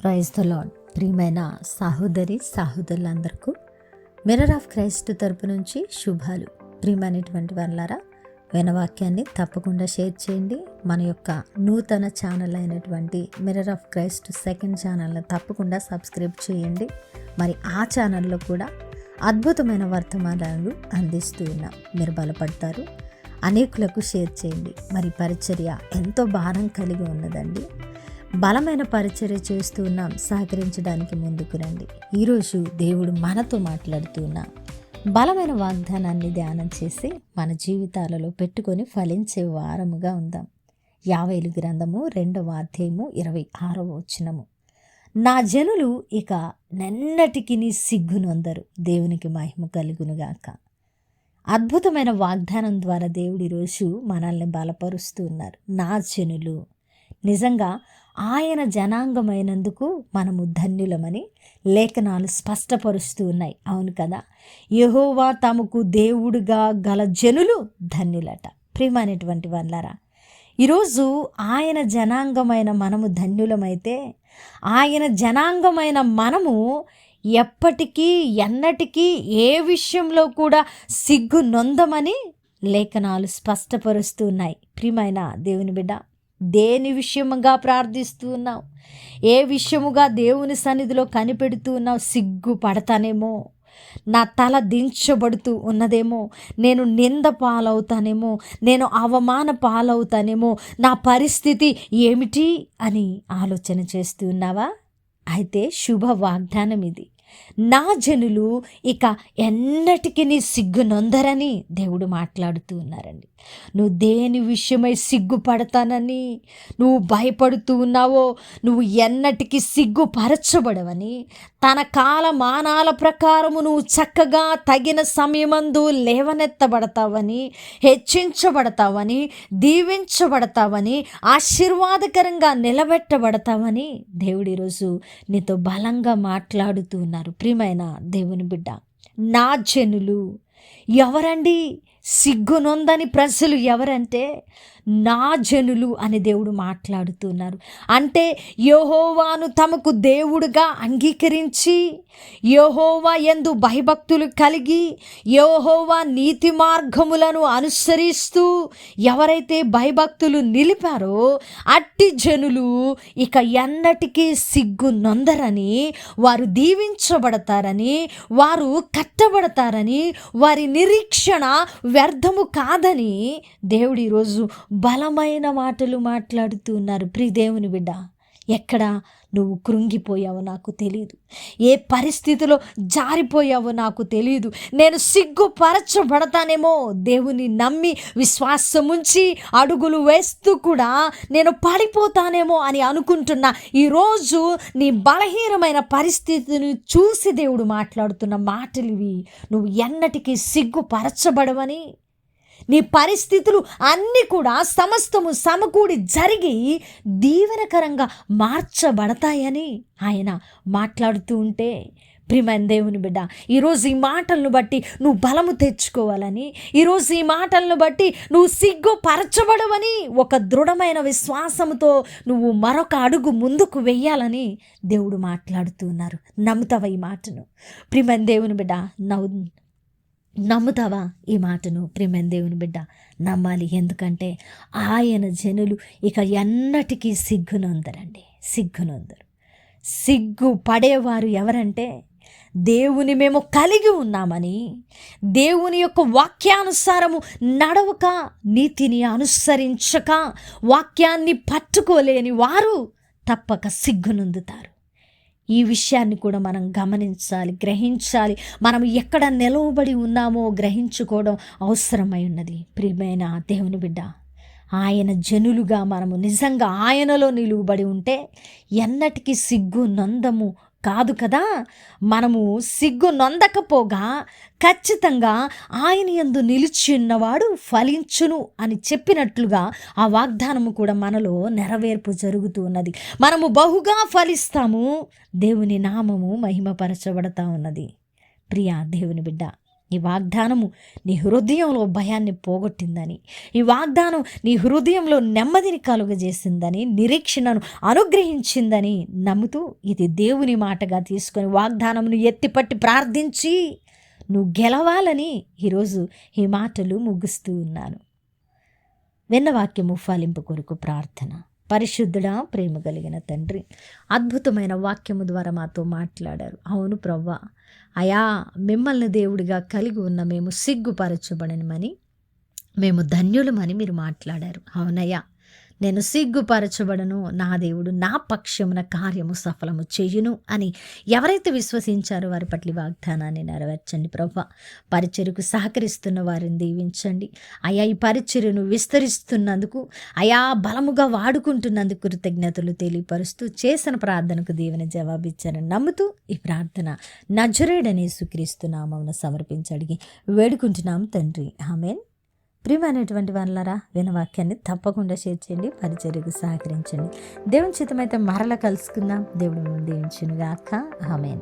Praise the lord. ప్రియమైన సహోదరులందరికీ mirror of Christ తరపు నుంచి శుభాలు. ప్రియమైనటువంటి వాళ్ళారా, వినవాక్యాన్ని తప్పకుండా షేర్ చేయండి. మన యొక్క నూతన ఛానల్ అయినటువంటి మిర్రర్ ఆఫ్ క్రైస్ట్ సెకండ్ ఛానల్ని తప్పకుండా సబ్స్క్రైబ్ చేయండి. మరి ఆ ఛానల్లో కూడా అద్భుతమైన వర్తమానాలు అందిస్తూ ఉన్నాం. మీరు బలపడతారు. అనేకులకు షేర్ చేయండి. మరి పరిచర్య ఎంతో భారం కలిగి ఉన్నదండి. బలమైన పరిచర్య చేస్తూ ఉన్నాం. సహకరించడానికి ముందుకు రండి. ఈరోజు దేవుడు మనతో మాట్లాడుతూ ఉన్న బలమైన వాగ్దానాన్ని ధ్యానం చేసి మన జీవితాలలో పెట్టుకొని ఫలించే వారముగా ఉందాం. యావేలు గ్రంథము 2వ అధ్యాయము 26వ వచనము. నా జనులు ఇక నెన్నటికి సిగ్గునొందరు, దేవునికి మహిమ కలుగునుగాక. అద్భుతమైన వాగ్దానం ద్వారా దేవుడు ఈరోజు మనల్ని బలపరుస్తూ ఉన్నారు. నా జనులు, నిజంగా ఆయన జనాంగమైనందుకు మనము ధన్యులమని లేఖనాలు స్పష్టపరుస్తూ ఉన్నాయి. అవును కదా, యెహోవా తమకు దేవుడుగా గల జనులు ధన్యులట. ప్రియమైనటువంటి వాళ్ళారా, ఈరోజు ఆయన జనాంగమైన మనము ధన్యులమైతే, ఆయన జనాంగమైన మనము ఎప్పటికీ ఎన్నటికీ ఏ విషయంలో కూడా సిగ్గు నొందమని లేఖనాలు స్పష్టపరుస్తూ ఉన్నాయి. ప్రియమైన దేవుని బిడ్డ, దేని విషయముగా ప్రార్థిస్తూ ఉన్నావు? ఏ విషయముగా దేవుని సన్నిధిలో కనిపెడుతూ ఉన్నావు? సిగ్గు పడతానేమో, నా తల దించబడుతూ ఉన్నదేమో, నేను నింద పాలవుతానేమో, నేను అవమాన పాలవుతానేమో, నా పరిస్థితి ఏమిటి అని ఆలోచన చేస్తూ ఉన్నావా? అయితే శుభ వాగ్దానం ఇది. నా జనులు ఇక ఎన్నటికీ సిగ్గునొందరని దేవుడు మాట్లాడుతూ ఉన్నారండి. నువ్వు దేని విషయమై సిగ్గుపడతానని నువ్వు భయపడుతూ ఉన్నావో, నువ్వు ఎన్నటికీ సిగ్గుపరచబడవని, తన కాలమానాల ప్రకారము నువ్వు చక్కగా తగిన సమయమందు లేవనెత్తబడతావని, హెచ్చించబడతావని, దీవించబడతావని, ఆశీర్వాదకరంగా నిలబెట్టబడతావని దేవుడు ఈరోజు నీతో బలంగా మాట్లాడుతూ ఉన్నారు. ప్రియమైన దేవుని బిడ్డ, నా జనులు ఎవరండి? సిగ్గునొందని ప్రజలు ఎవరంటే నా జనులు అని దేవుడు మాట్లాడుతున్నారు. అంటే యెహోవాను తమకు దేవుడుగా అంగీకరించి, యెహోవా యందు భయభక్తులు కలిగి, యెహోవా నీతి మార్గములను అనుసరిస్తూ ఎవరైతే భయభక్తులు నిలిపారో అట్టి జనులు ఇక ఎన్నటికీ సిగ్గు నొందరని, వారు దీవించబడతారని, వారు కట్టబడతారని, వారి నిరీక్షణ వ్యర్థము కాదని దేవుడు ఈరోజు బలమైన మాటలు మాట్లాడుతూ ఉన్నారు. ప్రియ దేవుని బిడ్డ, ఎక్కడ నువ్వు కృంగిపోయావో నాకు తెలియదు, ఏ పరిస్థితిలో జారిపోయావో నాకు తెలియదు. నేను సిగ్గుపరచబడతానేమో, దేవుని నమ్మి విశ్వాసముంచి అడుగులు వేస్తూ కూడా నేను పడిపోతానేమో అని అనుకుంటున్నా. ఈరోజు నీ బలహీనమైన పరిస్థితిని చూసి దేవుడు మాట్లాడుతున్న మాటలు ఇవి. నువ్వు ఎన్నటికీ సిగ్గుపరచబడవని, నీ పరిస్థితులు అన్నీ కూడా సమస్తము సమకూడి జరిగి దీవెనకరంగా మార్చబడతాయని ఆయన మాట్లాడుతూ ఉంటే, ప్రియమైన దేవుని బిడ్డ, ఈరోజు ఈ మాటలను బట్టి నువ్వు బలము తెచ్చుకోవాలని, ఈరోజు ఈ మాటలను బట్టి నువ్వు సిగ్గుపరచబడవని, ఒక దృఢమైన విశ్వాసంతో నువ్వు మరొక అడుగు ముందుకు వెయ్యాలని దేవుడు మాట్లాడుతూ ఉన్నారు. నమ్ముతావా ఈ మాటను? ప్రియమైన దేవుని బిడ్డ, నమ్ముతావా ఈ మాటను? ప్రియమైన దేవుని బిడ్డ, నమ్మాలి. ఎందుకంటే ఆయన జనులు ఇక ఎన్నటికీ సిగ్గునొందరండి. సిగ్గునొందరు. సిగ్గు పడేవారు ఎవరంటే, దేవుని మేము కలిగి ఉన్నామని, దేవుని యొక్క వాక్యానుసారము నడవక, నీతిని అనుసరించక, వాక్యాన్ని పట్టుకోలేని వారు తప్పక సిగ్గునొందుతారు. ఈ విషయాన్ని కూడా మనం గమనించాలి, గ్రహించాలి. మనం ఎక్కడ నిలవబడి ఉన్నామో గ్రహించుకోవడం అవసరమై ఉన్నది. ప్రియమైన దేవుని బిడ్డ, ఆయన జనులుగా మనము నిజంగా ఆయనలో నిలువబడి ఉంటే ఎన్నటికీ సిగ్గు నొందము కాదు కదా. మనము సిగ్గు నొందకపోగా ఖచ్చితంగా ఆయన యందు నిలిచి ఉన్నవాడు ఫలించును అని చెప్పినట్లుగా ఆ వాగ్దానము కూడా మనలో నెరవేర్పు జరుగుతూ ఉన్నది. మనము బహుగా ఫలిస్తాము, దేవుని నామము మహిమపరచబడతా ఉన్నది. ప్రియా దేవుని బిడ్డ, ఈ వాగ్దానము నీ హృదయంలో భయాన్ని పోగొట్టిందని, ఈ వాగ్దానం నీ హృదయంలో నెమ్మదిని కలుగజేసిందని, నిరీక్షణను అనుగ్రహించిందని నమ్ముతూ ఇది దేవుని మాటగా తీసుకొని వాగ్దానమును ఎత్తిపట్టి ప్రార్థించి నువ్వు గెలవాలని ఈరోజు ఈ మాటలు ముగిస్తూ ఉన్నాను. విన్న వాక్యము ఫలింపు కొరకు ప్రార్థన. పరిశుద్ధుడా, ప్రేమ కలిగిన తండ్రి, అద్భుతమైన వాక్యము ద్వారా మాతో మాట్లాడారు. అవును ప్రవ్వా, అయా మిమ్మల్ని దేవుడిగా కలిగి ఉన్న మేము సిగ్గుపరచబడనమని, మేము ధన్యులమని మీరు మాట్లాడారు. అవునయ్యా, నేను సిగ్గుపరచబడను, నా దేవుడు నా పక్షమున కార్యము సఫలము చేయును అని ఎవరైతే విశ్వసించారో వారి పట్ల వాగ్దానాన్ని నెరవేర్చండి ప్రభా. పరిచర్యకు సహకరిస్తున్న వారిని దీవించండి అయా. ఈ పరిచర్యను విస్తరిస్తున్నందుకు అయా, బలముగా వాడుకుంటున్నందుకు కృతజ్ఞతలు తెలియపరుస్తూ చేసిన ప్రార్థనకు దీవెన జవాబిచ్చారని నమ్ముతూ ఈ ప్రార్థన నజరేయుడైన యేసుక్రీస్తు నామమున సమర్పించి అడిగి వేడుకుంటున్నాం తండ్రి, ఆమేన్. ప్రియమైనటువంటి వాళ్ళారా, వినవాక్యాన్ని తప్పకుండా షేర్ చేయండి, పరిచర్యకు సహకరించండి. దేవుని చిత్తమైతే మరలా కలుసుకుందాం. దేవుడు దీవించునుగాక. ఆమేన్.